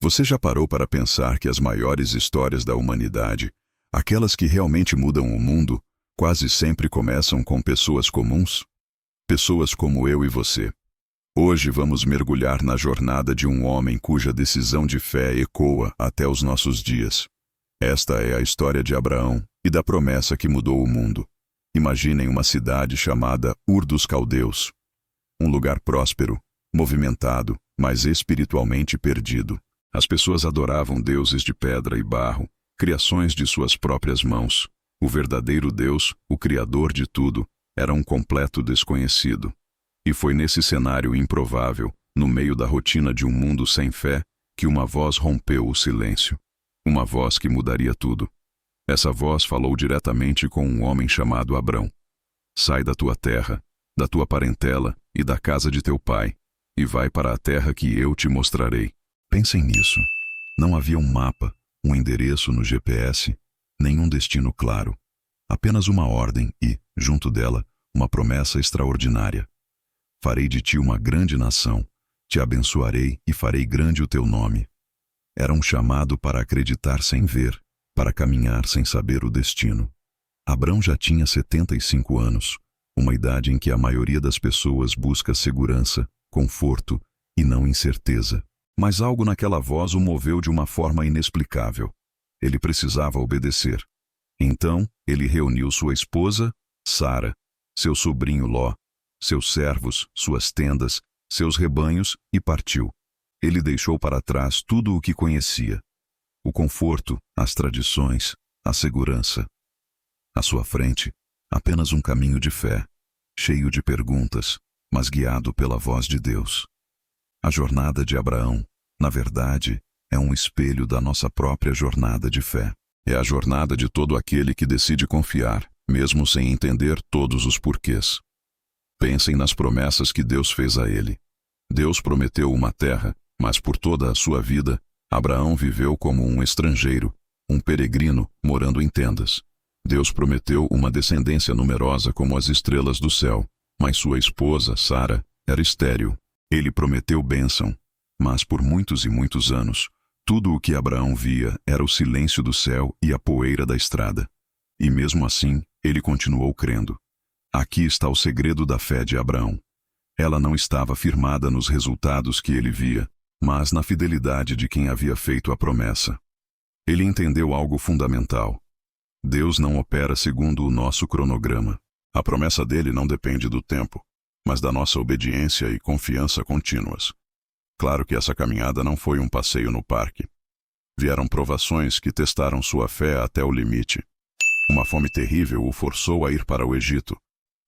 Você já parou para pensar que as maiores histórias da humanidade, aquelas que realmente mudam o mundo, quase sempre começam com pessoas comuns? Pessoas como eu e você. Hoje vamos mergulhar na jornada de um homem cuja decisão de fé ecoa até os nossos dias. Esta é a história de Abraão e da promessa que mudou o mundo. Imaginem uma cidade chamada Ur dos Caldeus. Um lugar próspero, movimentado, mas espiritualmente perdido. As pessoas adoravam deuses de pedra e barro, criações de suas próprias mãos. O verdadeiro Deus, o Criador de tudo, era um completo desconhecido. E foi nesse cenário improvável, no meio da rotina de um mundo sem fé, que uma voz rompeu o silêncio. Uma voz que mudaria tudo. Essa voz falou diretamente com um homem chamado Abrão. Sai da tua terra, da tua parentela e da casa de teu pai, e vai para a terra que eu te mostrarei. Pensem nisso. Não havia um mapa, um endereço no GPS, nenhum destino claro. Apenas uma ordem e, junto dela, uma promessa extraordinária. Farei de ti uma grande nação, te abençoarei e farei grande o teu nome. Era um chamado para acreditar sem ver, para caminhar sem saber o destino. Abrão já tinha 75 anos, uma idade em que a maioria das pessoas busca segurança, conforto e não incerteza. Mas algo naquela voz o moveu de uma forma inexplicável. Ele precisava obedecer. Então, ele reuniu sua esposa, Sara, seu sobrinho Ló, seus servos, suas tendas, seus rebanhos e partiu. Ele deixou para trás tudo o que conhecia. O conforto, as tradições, a segurança. À sua frente, apenas um caminho de fé, cheio de perguntas, mas guiado pela voz de Deus. A jornada de Abraão, na verdade, é um espelho da nossa própria jornada de fé. É a jornada de todo aquele que decide confiar, mesmo sem entender todos os porquês. Pensem nas promessas que Deus fez a ele. Deus prometeu uma terra, mas por toda a sua vida, Abraão viveu como um estrangeiro, um peregrino morando em tendas. Deus prometeu uma descendência numerosa como as estrelas do céu, mas sua esposa, Sara, era estéril. Ele prometeu bênção, mas por muitos e muitos anos, tudo o que Abraão via era o silêncio do céu e a poeira da estrada. E mesmo assim, ele continuou crendo. Aqui está o segredo da fé de Abraão. Ela não estava firmada nos resultados que ele via, mas na fidelidade de quem havia feito a promessa. Ele entendeu algo fundamental. Deus não opera segundo o nosso cronograma. A promessa dele não depende do tempo, mas da nossa obediência e confiança contínuas. Claro que essa caminhada não foi um passeio no parque. Vieram provações que testaram sua fé até o limite. Uma fome terrível o forçou a ir para o Egito,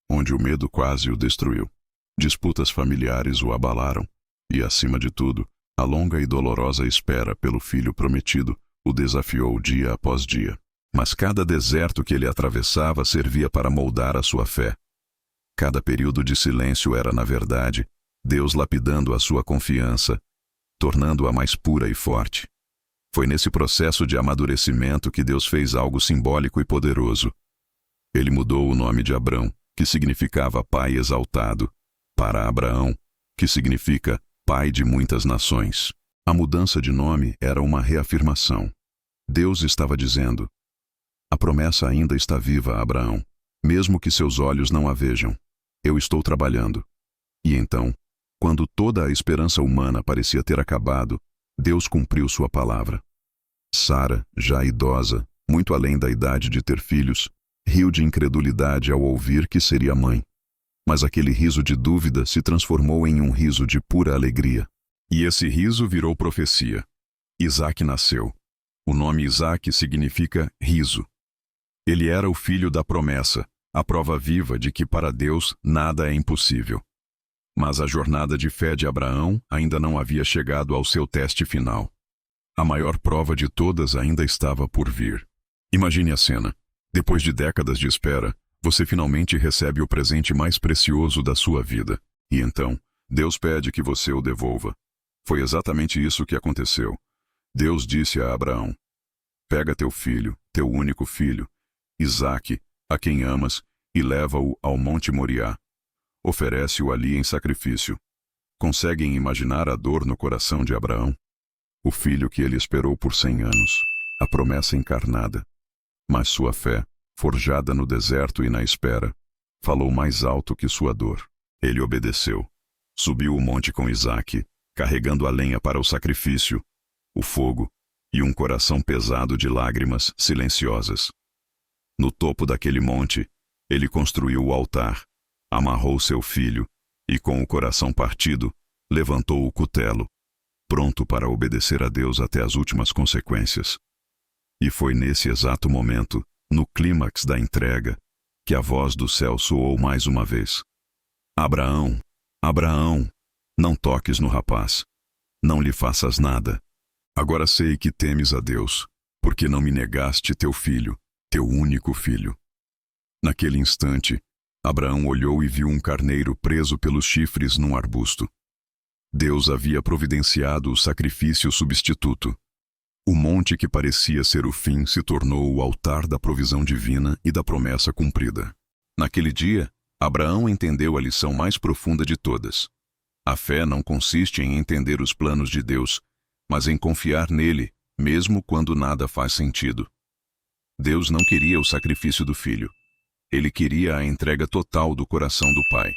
onde o medo quase o destruiu. Disputas familiares o abalaram, e, acima de tudo, a longa e dolorosa espera pelo filho prometido o desafiou dia após dia. Mas cada deserto que ele atravessava servia para moldar a sua fé. Cada período de silêncio era, na verdade, Deus lapidando a sua confiança, tornando-a mais pura e forte. Foi nesse processo de amadurecimento que Deus fez algo simbólico e poderoso. Ele mudou o nome de Abrão, que significava pai exaltado, para Abraão, que significa pai de muitas nações. A mudança de nome era uma reafirmação. Deus estava dizendo: a promessa ainda está viva, Abraão, mesmo que seus olhos não a vejam. Eu estou trabalhando. E então, quando toda a esperança humana parecia ter acabado, Deus cumpriu sua palavra. Sara, já idosa, muito além da idade de ter filhos, riu de incredulidade ao ouvir que seria mãe. Mas aquele riso de dúvida se transformou em um riso de pura alegria. E esse riso virou profecia. Isaque nasceu. O nome Isaque significa riso. Ele era o filho da promessa, a prova viva de que para Deus nada é impossível. Mas a jornada de fé de Abraão ainda não havia chegado ao seu teste final. A maior prova de todas ainda estava por vir. Imagine a cena. Depois de décadas de espera, você finalmente recebe o presente mais precioso da sua vida. E então, Deus pede que você o devolva. Foi exatamente isso que aconteceu. Deus disse a Abraão: pega teu filho, teu único filho, Isaque, a quem amas, e leva-o ao Monte Moriá. Oferece-o ali em sacrifício. Conseguem imaginar a dor no coração de Abraão? o filho que ele esperou por 100 anos, a promessa encarnada. Mas sua fé, forjada no deserto e na espera, falou mais alto que sua dor. Ele obedeceu. Subiu o monte com Isaque, carregando a lenha para o sacrifício, o fogo e um coração pesado de lágrimas silenciosas. No topo daquele monte, ele construiu o altar, amarrou seu filho e, com o coração partido, levantou o cutelo, pronto para obedecer a Deus até as últimas consequências. E foi nesse exato momento, no clímax da entrega, que a voz do céu soou mais uma vez. Abraão, Abraão, não toques no rapaz, não lhe faças nada. Agora sei que temes a Deus, porque não me negaste teu filho, teu único filho. Naquele instante, Abraão olhou e viu um carneiro preso pelos chifres num arbusto. Deus havia providenciado o sacrifício substituto. O monte que parecia ser o fim se tornou o altar da provisão divina e da promessa cumprida. Naquele dia, Abraão entendeu a lição mais profunda de todas. A fé não consiste em entender os planos de Deus, mas em confiar nele, mesmo quando nada faz sentido. Deus não queria o sacrifício do filho. Ele queria a entrega total do coração do pai.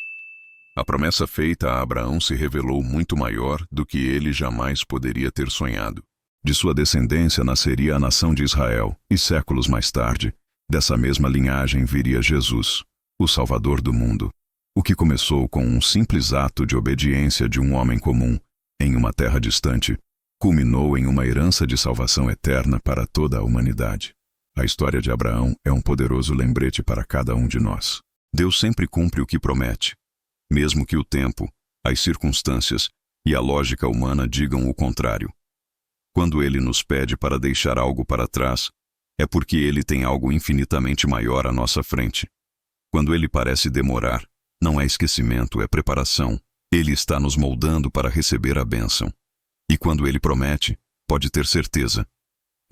A promessa feita a Abraão se revelou muito maior do que ele jamais poderia ter sonhado. De sua descendência nasceria a nação de Israel, e séculos mais tarde, dessa mesma linhagem viria Jesus, o Salvador do mundo. O que começou com um simples ato de obediência de um homem comum, em uma terra distante, culminou em uma herança de salvação eterna para toda a humanidade. A história de Abraão é um poderoso lembrete para cada um de nós. Deus sempre cumpre o que promete, mesmo que o tempo, as circunstâncias e a lógica humana digam o contrário. Quando Ele nos pede para deixar algo para trás, é porque Ele tem algo infinitamente maior à nossa frente. Quando Ele parece demorar, não é esquecimento, é preparação. Ele está nos moldando para receber a bênção. E quando Ele promete, pode ter certeza,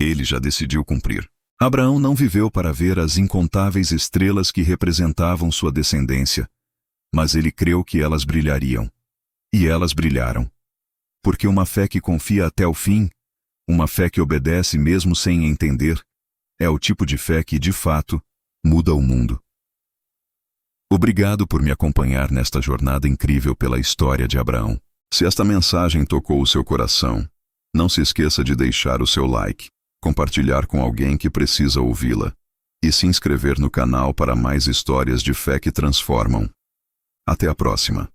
Ele já decidiu cumprir. Abraão não viveu para ver as incontáveis estrelas que representavam sua descendência, mas ele creu que elas brilhariam. E elas brilharam. Porque uma fé que confia até o fim, uma fé que obedece mesmo sem entender, é o tipo de fé que, de fato, muda o mundo. Obrigado por me acompanhar nesta jornada incrível pela história de Abraão. Se esta mensagem tocou o seu coração, não se esqueça de deixar o seu like, compartilhar com alguém que precisa ouvi-la e se inscrever no canal para mais histórias de fé que transformam. Até a próxima.